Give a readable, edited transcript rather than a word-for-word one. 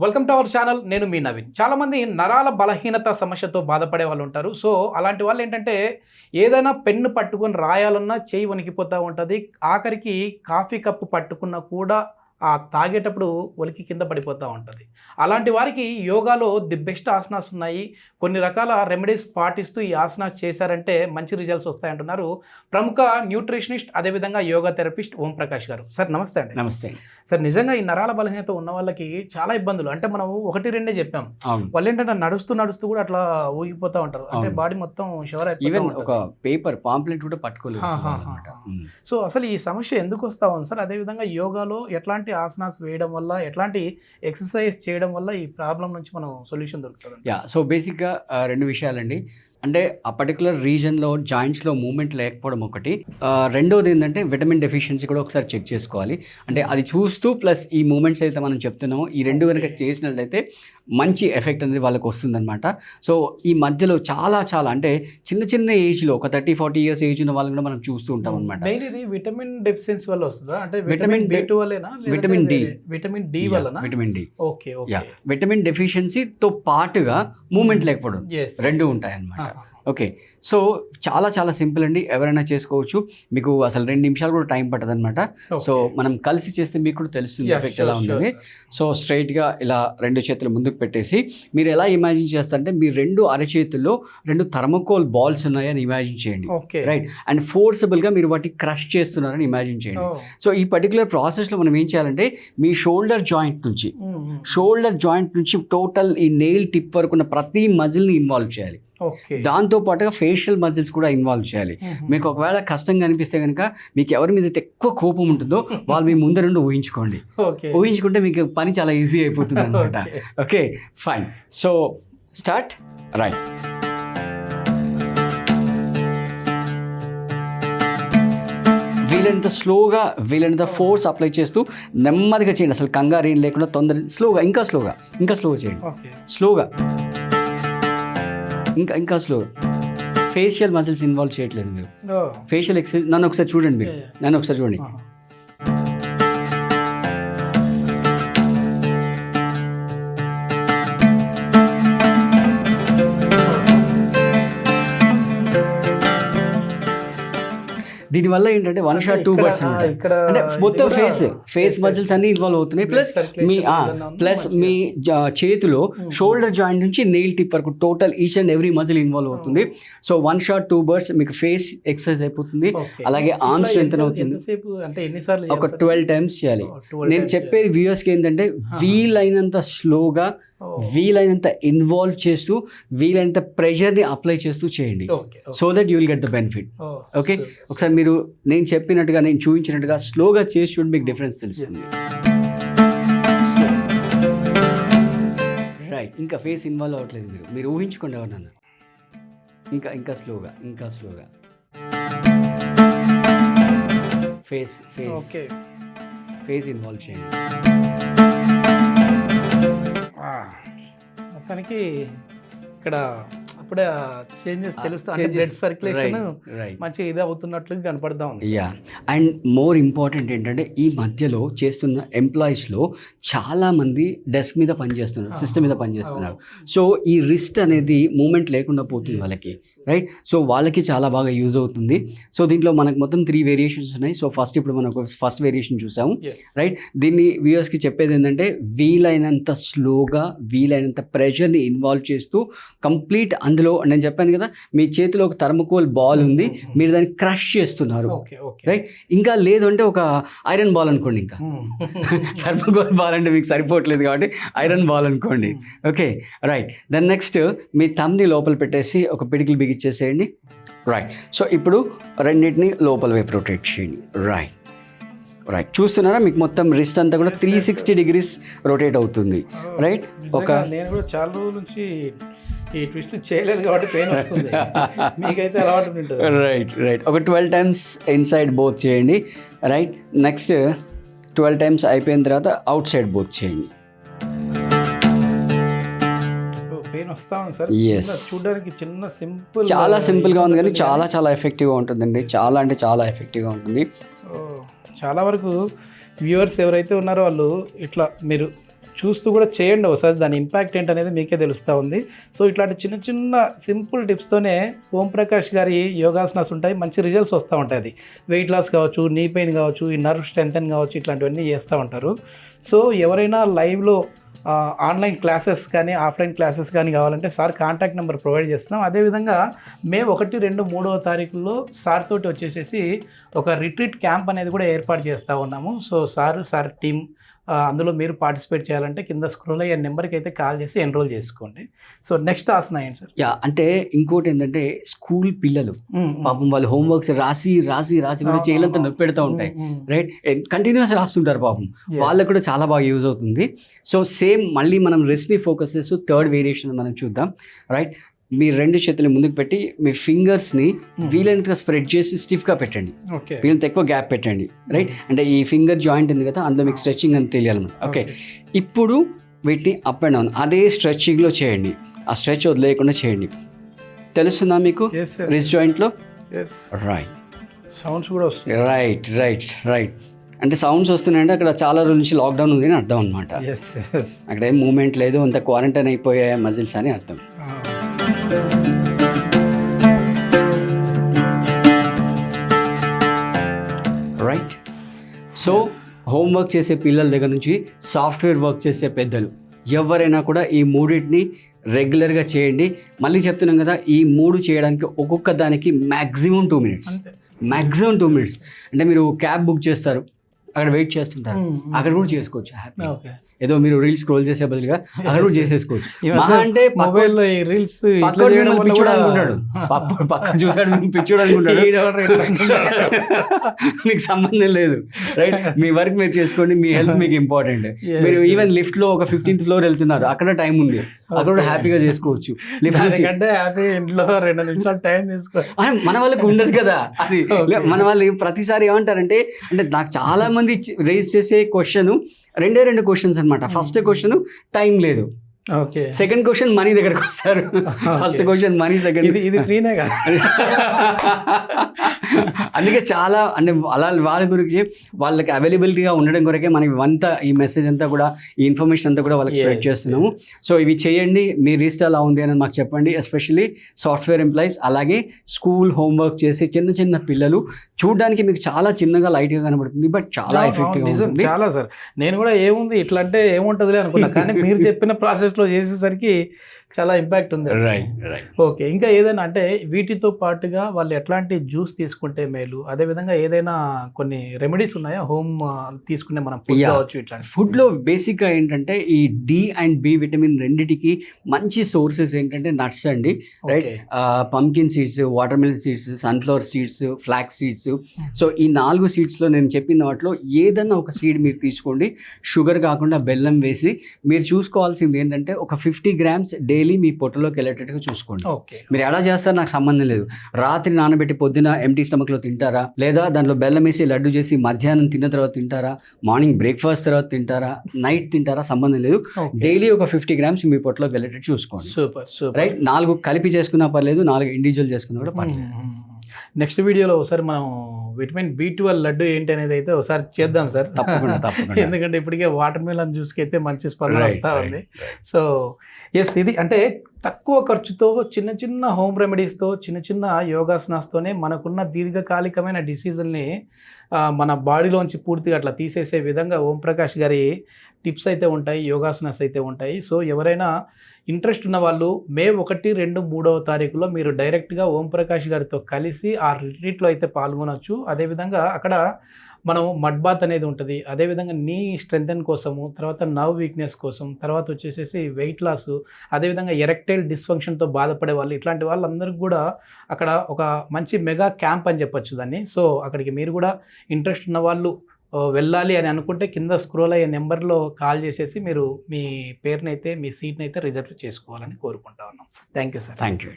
Welcome to our channel. నేను మీ నవీన్. చాలామంది నరాల బలహీనత సమస్యతో బాధపడే వాళ్ళు ఉంటారు. సో అలాంటి వాళ్ళు ఏంటంటే ఏదైనా పెన్ను పట్టుకొని రాయాలన్నా చేయి వణికిపోతూ ఉంటుంది. ఆఖరికి కాఫీ కప్పు పట్టుకున్నా కూడా ఆ తాగేటప్పుడు ఒలికి కింద పడిపోతూ ఉంటుంది. అలాంటి వారికి యోగాలో ది బెస్ట్ ఆసనాస్ ఉన్నాయి. కొన్ని రకాల రెమెడీస్ పాటిస్తూ ఈ ఆసనాస్ చేశారంటే మంచి రిజల్ట్స్ వస్తాయంటున్నారు ప్రముఖ న్యూట్రిషనిస్ట్, అదేవిధంగా యోగా థెరపిస్ట్ ఓం ప్రకాష్ గారు. సార్ నమస్తే అండి. నమస్తే సార్, నిజంగా ఈ నరాల బలహీనత ఉన్న వాళ్ళకి చాలా ఇబ్బందులు. అంటే మనం ఒకటి రెండే చెప్పాం, వాళ్ళు ఏంటంటే నడుస్తూ కూడా అట్లా ఊగిపోతూ ఉంటారు. అంటే బాడీ మొత్తం షవర్ అయిపోయి ఒక పేపర్ పాంప్లెట్ కూడా పట్టుకోలేదు. సో అసలు ఈ సమస్య ఎందుకు వస్తా ఉంది సార్? అదేవిధంగా యోగాలో ఎట్లాంటి ఆసనాస్ వేయడం వల్ల, ఎట్లాంటి ఎక్సర్సైజ్ చేయడం వల్ల ఈ ప్రాబ్లం నుంచి మనం సొల్యూషన్ దొరుకుతుంది? సో బేసిక్గా రెండు విషయాలండి. అంటే ఆ పర్టికులర్ రీజన్లో జాయింట్స్లో మూమెంట్ లేకపోవడం ఒకటి. రెండోది ఏంటంటే విటమిన్ డెఫిషియన్సీ కూడా ఒకసారి చెక్ చేసుకోవాలి. అంటే అది చూస్తూ ప్లస్ ఈ మూమెంట్స్ అయితే మనం చెప్తున్నామో ఈ రెండు కనుక చేసినట్లయితే మంచి ఎఫెక్ట్ అనేది వాళ్ళకి వస్తుందన్నమాట. సో ఈ మధ్యలో చాలా అంటే చిన్న ఏజ్లో ఒక 30-40 ఇయర్స్ ఏజ్ ఉన్న వాళ్ళు కూడా మనం చూస్తూ ఉంటాం అనమాట. ఇది విటమిన్ డెఫిషియన్సీ వల్ల వస్తుందా? అంటే విటమిన్ B2 వల్లేనా? విటమిన్ డి వల్ల? Vitamin D. ఓకే. విటమిన్ డెఫిషియన్సీతో పాటుగా మూమెంట్ లేకపోవడం రెండు ఉంటాయి అన్నమాట. ఓకే, సో చాలా సింపుల్ అండి, ఎవరైనా చేసుకోవచ్చు. మీకు అసలు 2 నిమిషాలు కూడా టైం పట్టదు అనమాట. సో మనం కలిసి చేస్తే మీకు కూడా తెలుస్తుంది ఎఫెక్ట్ ఎలా ఉంటుంది. సో స్ట్రైట్గా ఇలా 2 చేతులు ముందుకు పెట్టేసి మీరు ఎలా ఇమాజిన్ చేస్తారంటే మీ 2 అరచేతుల్లో 2 థర్మోకోల్ బాల్స్ ఉన్నాయని ఇమాజిన్ చేయండి, రైట్? అండ్ ఫోర్సబుల్గా మీరు వాటిని క్రష్ చేస్తున్నారని ఇమాజిన్ చేయండి. సో ఈ పర్టికులర్ ప్రాసెస్లో మనం ఏం చేయాలంటే మీ షోల్డర్ జాయింట్ నుంచి టోటల్ ఈ నెయిల్ టిప్ వరకు ఉన్న ప్రతి మజిల్ని ఇన్వాల్వ్ చేయాలి. దాంతో పాటుగా ఫేషియల్ మజిల్స్ కూడా ఇన్వాల్వ్ చేయాలి. మీకు ఒకవేళ కష్టంగా అనిపిస్తే కనుక మీకు ఎవరి మీద ఎక్కువ కోపం ఉంటుందో వాళ్ళు మీ ముందు నుండి ఊహించుకుంటే మీకు పని చాలా ఈజీ అయిపోతుంది అనమాట. Okay fine. So start. Right, వీలైనంత స్లోగా వీలైనంత ఫోర్స్ అప్లై చేస్తూ నెమ్మదిగా చేయండి. అసలు కంగారు ఏం లేకుండా తొందర స్లోగా ఇంకా స్లోగా చేయండి. స్లోగా ఇంకా స్లోగా. ఫేషియల్ మజిల్స్ ఇన్వాల్వ్ చేయట్లేదు మీరు. ఫేషియల్ ఎక్సర్సైజ్ నన్ను ఒకసారి చూడండి. దీనివల్ల ఏంటంటే 1 shot 2 birds అంటే మొత్తం ఫేస్ మజిల్స్ అన్ని ఇన్వాల్వ్ అవుతున్నాయి. ప్లస్ మీ చేతిలో షోల్డర్ జాయింట్ నుంచి నెయిల్ టిప్ వరకు total each and every muscle involve అవుతుంది. సో 1 shot 2 birds మీకు ఫేస్ ఎక్సర్సైజ్ అయిపోతుంది. అలాగే ఆర్మ్ స్ట్రెంత్ అవుతుంది. ఒక 12 times చేయాలి. నేను చెప్పేది వ్యూయర్స్కి ఏంటంటే వీలైనంత స్లోగా, వీలైనంత ఇన్వాల్వ్ చేస్తూ, వీలైనంత ప్రెషర్ని అప్లై చేస్తూ చేయండి. So that you will get the benefit. Okay, ఒకసారి మీరు నేను చెప్పినట్టుగా, నేను చూపించినట్టుగా స్లోగా చేసి చూడండి, మీకు డిఫరెన్స్ తెలుస్తుంది. రైట్, ఇంకా ఫేస్ ఇన్వాల్వ్ అవ్వట్లేదు. మీరు ఊహించుకోండి ఎవరన్నా. ఇంకా స్లోగా ఫేస్ ఇన్వాల్వ్ చేయండి. మొత్తానికి ఇక్కడ అప్పుడే చేంజెస్ తెలుస్తాయి. బ్లడ్ సర్క్యులేషన్ మంచిగా ఇది అవుతున్నట్లు కనపడతా ఉంది. అండ్ మోర్ ఇంపార్టెంట్ ఏంటంటే ఈ మధ్యలో చేస్తున్న ఎంప్లాయీస్లో చాలామంది డెస్క్ మీద పనిచేస్తున్నారు, సిస్టమ్ మీద పనిచేస్తున్నారు. సో ఈ రిస్ట్ అనేది మూమెంట్ లేకుండా పోతుంది వాళ్ళకి, రైట్? సో వాళ్ళకి చాలా బాగా యూజ్ అవుతుంది. సో దీంట్లో మనకు మొత్తం 3 వేరియేషన్స్ ఉన్నాయి. సో ఇప్పుడు మనం ఫస్ట్ వేరియేషన్ చూసాము, రైట్? దీన్ని వ్యూయర్స్కి చెప్పేది ఏంటంటే వీలైనంత స్లోగా, వీలైనంత ప్రెషర్ని ఇన్వాల్వ్ చేస్తూ కంప్లీట్, అందులో నేను చెప్పాను కదా మీ చేతిలో ఒక థర్మోకోల్ బాల్ ఉంది, మీరు దాన్ని క్రష్ చేస్తున్నారు, రైట్? ఇంకా లేదు అంటే ఒక ఐరన్ బాల్ అనుకోండి. ఇంకా థర్మోకోల్ బాల్ అంటే మీకు సరిపోవట్లేదు కాబట్టి ఐరన్ బాల్ అనుకోండి. Okay right. దెన్ నెక్స్ట్ మీ థంబ్ని లోపల పెట్టేసి ఒక పిడికిలు బిగిచ్చేసేయండి. రైట్. సో ఇప్పుడు రెండింటిని లోపల వైపు రొటేట్ చేయండి. రైట్, చూస్తున్నారా? మీకు మొత్తం రిస్ట్ అంతా కూడా 360 degrees రొటేట్ అవుతుంది, రైట్? నేను కూడా చాలా రోజుల నుంచి ఈ ట్విస్ట్ చేయలేదు కాబట్టి పెయిన్ వస్తుంది. మీకైతే అలవాటు ఉంటుంది. రైట్. ఒక 12 times ఇన్సైడ్ బోత్ చేయండి, రైట్? నెక్స్ట్ 12 times అయిపోయిన తర్వాత అవుట్ సైడ్ బోత్ చేయండి. పెయిన్ వస్తా ఉంది సార్. చూడడానికి చాలా సింపుల్గా ఉంది కానీ చాలా ఎఫెక్టివ్గా ఉంటుందండి. చాలా ఎఫెక్టివ్గా ఉంటుంది. చాలా వరకు వ్యూవర్స్ ఎవరైతే ఉన్నారో వాళ్ళు ఇట్లా మీరు చూస్తూ కూడా చేయండి ఒకసారి, దాని ఇంపాక్ట్ ఏంటనేది మీకే తెలుస్తూ ఉంది. సో ఇట్లాంటి చిన్న చిన్న సింపుల్ టిప్స్తోనే ఓం ప్రకాష్ గారి యోగాసనాస్ ఉంటాయి, మంచి రిజల్ట్స్ వస్తూ ఉంటాయి. అది వెయిట్ లాస్ కావచ్చు, నీ పెయిన్ కావచ్చు, ఈ నర్వ్ స్ట్రెంథన్ కావచ్చు, ఇట్లాంటివన్నీ చేస్తూ ఉంటారు. సో ఎవరైనా లైవ్లో ఆన్లైన్ క్లాసెస్ కానీ ఆఫ్లైన్ క్లాసెస్ కానీ కావాలంటే సార్ కాంటాక్ట్ నెంబర్ ప్రొవైడ్ చేస్తున్నాం. అదేవిధంగా మే 1, 2, 3వ తారీఖుల్లో సార్ తోటి వచ్చేసేసి ఒక రిట్రీట్ క్యాంప్ అనేది కూడా ఏర్పాటు చేస్తూ ఉన్నాము. సో సార్ టీమ్ అందులో మీరు పార్టిసిపేట్ చేయాలంటే కింద స్క్రోల్ అయ్యే నెంబర్కి అయితే కాల్ చేసి ఎన్రోల్ చేసుకోండి. సో నెక్స్ట్ ఆసన ఏంటి సార్? అంటే ఇంకోటి ఏంటంటే స్కూల్ పిల్లలు పాపం వాళ్ళు హోంవర్క్స్ రాసి కూడా చేయలంతా నొప్పి పెడతా ఉంటాయి, రైట్? కంటిన్యూస్ రాస్తుంటారు పాపం, వాళ్ళకు కూడా చాలా బాగా యూజ్ అవుతుంది. సో సేమ్ మళ్ళీ మనం రెస్ట్ని ఫోకస్ చేస్తూ థర్డ్ వేరియేషన్ మనం చూద్దాం, రైట్? మీ 2 చేతులు ముందుకు పెట్టి మీ ఫింగర్స్ని వీలైనంతగా స్ప్రెడ్ చేసి స్టిఫ్గా పెట్టండి, వీలైనంత ఎక్కువ గ్యాప్ పెట్టండి, రైట్? అంటే ఈ ఫింగర్ జాయింట్ ఉంది కదా, అందులో మీకు స్ట్రెచ్చింగ్ అని తెలియాలన్నమాట. ఓకే, ఇప్పుడు వీటిని అప్ అండ్ డౌన్ అదే స్ట్రెచ్చింగ్లో చేయండి, ఆ స్ట్రెచ్ వదిలేయకుండా చేయండి. తెలుస్తుందా మీకు రిస్ట్ జాయింట్లో? రైట్, సౌండ్స్ కూడా వస్తాయి. రైట్. అంటే సౌండ్స్ వస్తున్నాయంటే అక్కడ చాలా రోజుల నుంచి లాక్డౌన్ ఉంది అని అర్థం అనమాట. అక్కడ ఏం మూమెంట్ లేదు, అంత క్వారంటైన్ అయిపోయే మజిల్స్ అని అర్థం. రైట్. సో హోంవర్క్ చేసే పిల్లల దగ్గర నుంచి సాఫ్ట్వేర్ వర్క్ చేసే పెద్దలు ఎవరైనా కూడా ఈ మూడింటిని రెగ్యులర్గా చేయండి. మళ్ళీ చెప్తున్నాం కదా, ఈ 3 చేయడానికి ఒక్కొక్క దానికి మ్యాక్సిమం 2 minutes. అంటే మీరు క్యాబ్ బుక్ చేస్తారు, అక్కడ వెయిట్ చేస్తుంటారు, అక్కడ కూడా చేసుకోవచ్చు హ్యాపీ. ఏదో మీరు రీల్స్ స్క్రోల్ చేసే బదులుగా అక్కడ కూడా చేసేసుకోవచ్చు. అంటే మొబైల్లో ఈ రీల్స్ పక్కన చూసాడు పిచ్చోడు అనుకుంటాడు, మీకు సంబంధం లేదు, రైట్? మీ వర్క్ మీరు చేసుకోండి, మీ హెల్త్ మీకు ఇంపార్టెంట్. మీరు ఈవెన్ లిఫ్ట్ లో ఒక 15th floor వెళ్తున్నారు, అక్కడ టైం ఉంది, అక్కడ కూడా హ్యాపీగా చేసుకోవచ్చు. లిఫ్ట్ అంటే హ్యాపీ ఇంట్లో 2 నిమిషాలు టైం తీసుకో, మన వాళ్ళకి ఉండదు కదా అది. మన వాళ్ళు ప్రతిసారి ఏమంటారంటే, అంటే నాకు చాలా మంది రైజ్ చేసే క్వశ్చన్ 2 questions అనమాట. ఫస్ట్ క్వశ్చన్ టైం లేదు, సెకండ్ క్వశ్చన్ మనీ దగ్గరకు వస్తారు. ఫస్ట్ క్వశ్చన్ మనీ, సెకండ్ ఇది ఫ్రీనే కదా. అందుకే చాలా అంటే అలా వాళ్ళ గురించి వాళ్ళకి అవైలబిలిటీగా ఉండడం కొరకే మనం ఇవంతా ఈ మెసేజ్ అంతా కూడా ఈ ఇన్ఫర్మేషన్ అంతా కూడా వాళ్ళకి స్ప్రెడ్ చేస్తున్నాము. సో ఇవి చేయండి, మీ రీస్ట్ ఎలా ఉంది అని మాకు చెప్పండి. ఎస్పెషల్లీ సాఫ్ట్వేర్ ఎంప్లాయీస్, అలాగే స్కూల్ హోంవర్క్ చేసే చిన్న పిల్లలు. చూడడానికి మీకు చాలా చిన్నగా లైట్గా కనబడుతుంది, బట్ చాలా ఎఫెక్టివ్గా ఉంటుంది. చాలా సార్, నేను కూడా ఏముంది ఇట్లా అంటే ఏముంటుందిలే అనుకున్నా, కానీ మీరు చెప్పిన ప్రాసెస్లో చేసేసరికి చాలా ఇంపాక్ట్ ఉంది. ఓకే, ఇంకా ఏదైనా అంటే వీటితో పాటుగా వాళ్ళు ఎట్లాంటి జ్యూస్ తీసుకుంటే మేలు, అదేవిధంగా ఏదైనా కొన్ని రెమెడీస్ ఉన్నాయా హోమ్ తీసుకునే మనం ఫుడ్ కావచ్చు ఇట్లాంటి? ఫుడ్లో బేసిక్గా ఏంటంటే ఈ D and B విటమిన్ రెండిటికి మంచి సోర్సెస్ ఏంటంటే నట్స్ అండి, right? Pumpkin seeds, water melon seeds, sunflower seeds, flax seeds. So ఈ 4 సీడ్స్లో నేను చెప్పిన వాటిలో ఏదన్నా ఒక సీడ్ మీరు తీసుకోండి, షుగర్ కాకుండా బెల్లం వేసి. మీరు చూసుకోవాల్సింది ఏంటంటే ఒక 50 grams డైలీ మీ పొట్టలోకి వెళ్ళేటట్టుగా చూసుకోండి. మీరు ఎలా చేస్తారో నాకు సంబంధం లేదు. రాత్రి నానబెట్టి పొద్దున ఎంటీ స్టమక్లో తింటారా, లేదా దాంట్లో బెల్లం వేసి లడ్డు చేసి మధ్యాహ్నం తిన్న తర్వాత తింటారా, మార్నింగ్ బ్రేక్ఫాస్ట్ తర్వాత తింటారా, నైట్ తింటారా, సంబంధం లేదు. డైలీ ఒక 50 grams మీ పొట్టలోకి వెళ్ళేటట్టు చూసుకోండి. రైట్? 4 కలిపి చేసుకున్నా పర్లేదు, 4 ఇండివిజువల్ చేసుకున్నా కూడా పర్లేదు. నెక్స్ట్ వీడియోలో ఒకసారి మనం విటమిన్ B12 లడ్డు ఏంటి అనేది అయితే ఒకసారి చేద్దాం సార్, తప్పకుండా. ఎందుకంటే ఇప్పటికే వాటర్ మిలన్ జ్యూస్కి అయితే మంచి స్పందన వస్తూ ఉంది. సో ఎస్, ఇది అంటే తక్కువ ఖర్చుతో చిన్న హోమ్ రెమెడీస్తో చిన్న యోగాసనాస్తోనే మనకున్న దీర్ఘకాలికమైన డిసీజుల్ని మన బాడీలోంచి పూర్తిగా అట్లా తీసేసే విధంగా ఓం ప్రకాష్ గారి టిప్స్ అయితే ఉంటాయి, యోగాసనాస్ అయితే ఉంటాయి. సో ఎవరైనా ఇంట్రెస్ట్ ఉన్న వాళ్ళు మే 1, 2, 3వ తారీఖులో మీరు డైరెక్ట్గా ఓం ప్రకాష్ గారితో కలిసి ఆ రిట్రీట్లో అయితే పాల్గొనవచ్చు. అదేవిధంగా అక్కడ మనం మడ్ బాత్ అనేది ఉంటుంది, అదేవిధంగా నీ స్ట్రెంథన్ కోసము, తర్వాత నర్వ్ వీక్నెస్ కోసం, తర్వాత వచ్చేసేసి వెయిట్ లాస్, అదేవిధంగా ఎరెక్టైల్ డిస్ఫంక్షన్తో బాధపడే వాళ్ళు, ఇట్లాంటి వాళ్ళందరికీ కూడా అక్కడ ఒక మంచి మెగా క్యాంప్ అని చెప్పొచ్చు దాన్ని. సో అక్కడికి మీరు కూడా ఇంట్రెస్ట్ ఉన్న వాళ్ళు వెళ్ళాలి అని అనుకుంటే కింద స్క్రోల్ అయ్యే నెంబర్లో కాల్ చేసేసి మీరు మీ పేరునైతే మీ సీట్ని అయితే రిజర్వ్ చేసుకోవాలని కోరుకుంటా ఉన్నాం. Thank you sir. Thank you.